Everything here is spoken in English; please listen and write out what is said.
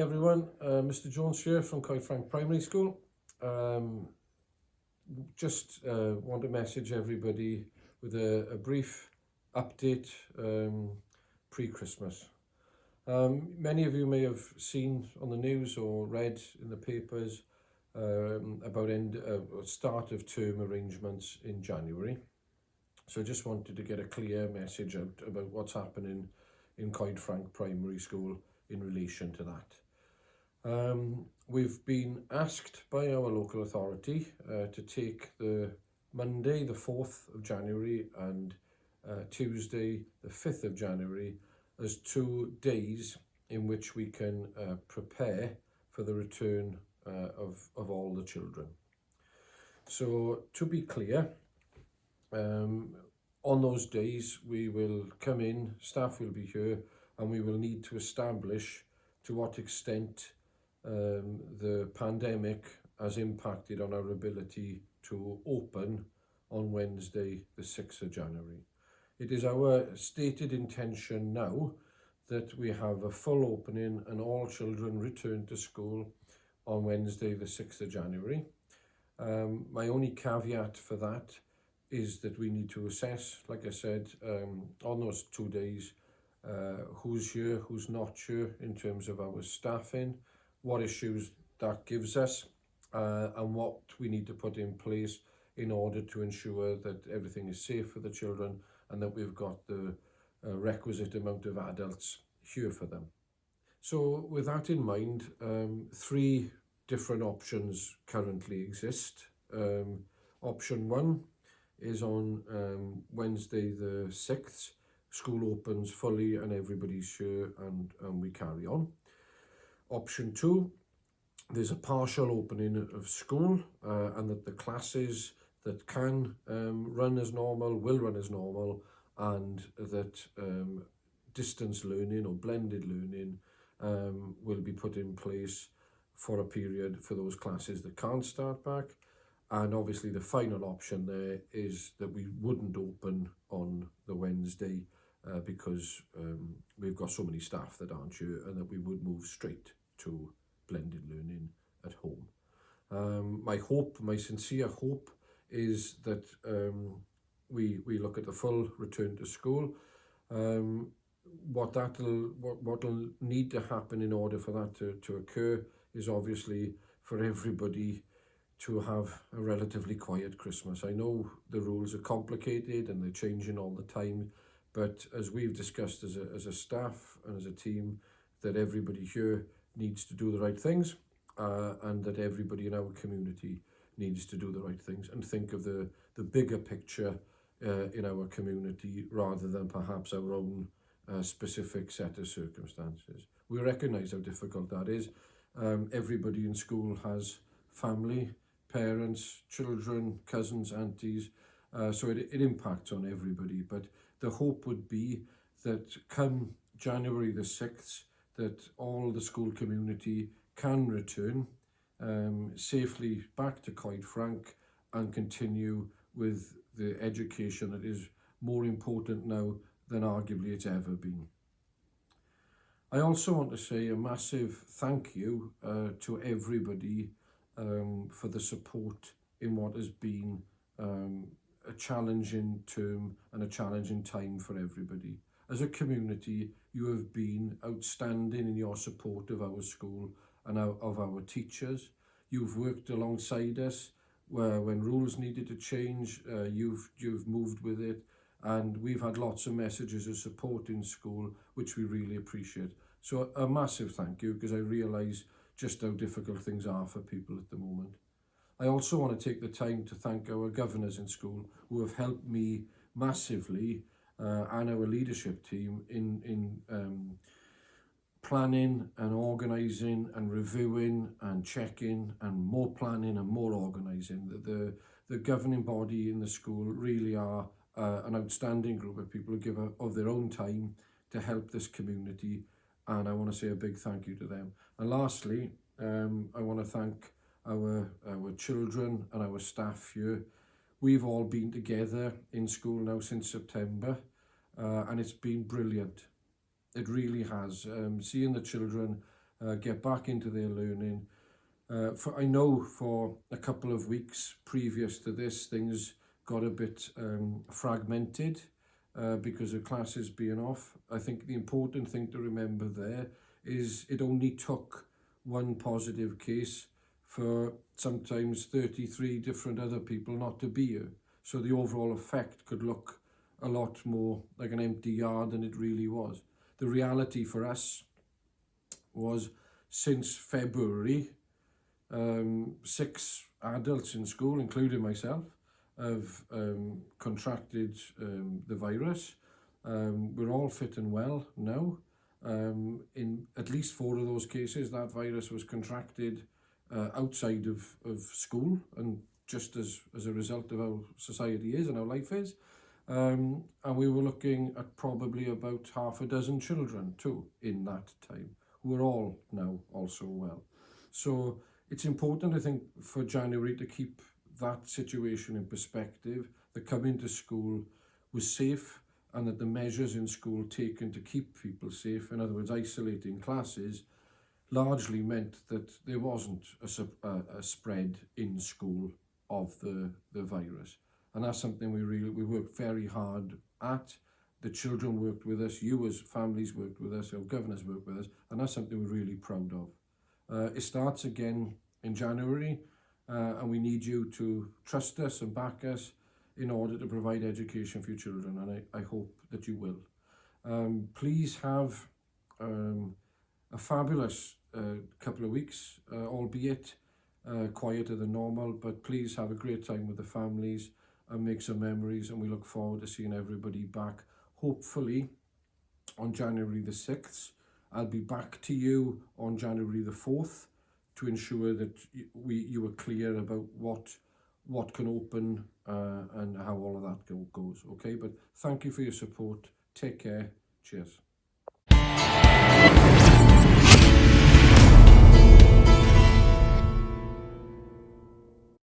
everyone. Mr. Jones here from Coedffranc Primary School. Just want to message everybody with a brief update pre-Christmas. Many of you may have seen on the news or read in the papers about start of term arrangements in January. So I just wanted to get a clear message out about what's happening in Coedffranc Primary School in relation to that. We've been asked by our local authority to take the Monday the 4th of January and Tuesday the 5th of January as 2 days in which we can prepare for the return of all the children. So to be clear, on those days we will come in, staff will be here, and we will need to establish to what extent the pandemic has impacted on our ability to open on Wednesday the 6th of January. It is our stated intention now that we have a full opening and all children return to school on Wednesday the 6th of January. My only caveat for that is that we need to assess, like I said, on those 2 days, who's here, who's not here in terms of our staffing, what issues that gives us, and what we need to put in place in order to ensure that everything is safe for the children and that we've got the requisite amount of adults here for them. So with that in mind, 3 different options currently exist. Option 1 is on Wednesday the 6th. School opens fully and everybody's here and we carry on. Option 2, there's a partial opening of school and that the classes that can run as normal will run as normal, and that distance learning or blended learning will be put in place for a period for those classes that can't start back. And obviously the final option there is that we wouldn't open on the Wednesday because we've got so many staff that aren't here, and that we would move straight to blended learning at home. My sincere hope is that we look at the full return to school. What'll need to happen in order for that to occur is obviously for everybody to have a relatively quiet Christmas. I know the rules are complicated and they're changing all the time, but as we've discussed as a staff and as a team, that everybody here needs to do the right things, and that everybody in our community needs to do the right things and think of the bigger picture in our community rather than perhaps our own specific set of circumstances. We recognise how difficult that is. Everybody in school has family, parents, children, cousins, aunties, so it impacts on everybody. But the hope would be that come January the 6th, that all the school community can return safely back to Coedffranc and continue with the education that is more important now than arguably it's ever been. I also want to say a massive thank you to everybody for the support in what has been a challenging term and a challenging time for everybody. As a community, you have been outstanding in your support of our school and of our teachers. You've worked alongside us where when rules needed to change, you've moved with it, and we've had lots of messages of support in school, which we really appreciate. So a massive thank you, because I realise just how difficult things are for people at the moment. I also want to take the time to thank our governors in school who have helped me massively and our leadership team in planning and organising and reviewing and checking and more planning and more organising. The governing body in the school really are an outstanding group of people who give of their own time to help this community, and I want to say a big thank you to them. And lastly, I want to thank our children and our staff here. We've all been together in school now since September, and it's been brilliant. It really has. Seeing the children get back into their learning. I know for a couple of weeks previous to this, things got a bit fragmented because of classes being off. I think the important thing to remember there is it only took one positive case for sometimes 33 different other people not to be here. So the overall effect could look a lot more like an empty yard than it really was. The reality for us was since February, 6 adults in school, including myself, have contracted the virus. We're all fit and well now. In at least 4 of those cases, that virus was contracted outside of school, and just as a result of how society is and how life is. And we were looking at probably about half a dozen children too in that time, who are all now also well. So it's important, I think, for January to keep that situation in perspective, that coming to school was safe and that the measures in school taken to keep people safe, in other words, isolating classes, largely meant that there wasn't a spread in school of the virus. And that's something we worked very hard at. The children worked with us, you as families worked with us, our governors worked with us, and that's something we're really proud of. It starts again in January, and we need you to trust us and back us in order to provide education for your children, and I hope that you will. Please have a fabulous couple of weeks, albeit quieter than normal, but please have a great time with the families and make some memories, and we look forward to seeing everybody back, hopefully on January the 6th. I'll be back to you on January the 4th to ensure that you are clear about what can open and how all of that goes. Okay, but thank you for your support. Take care. Cheers.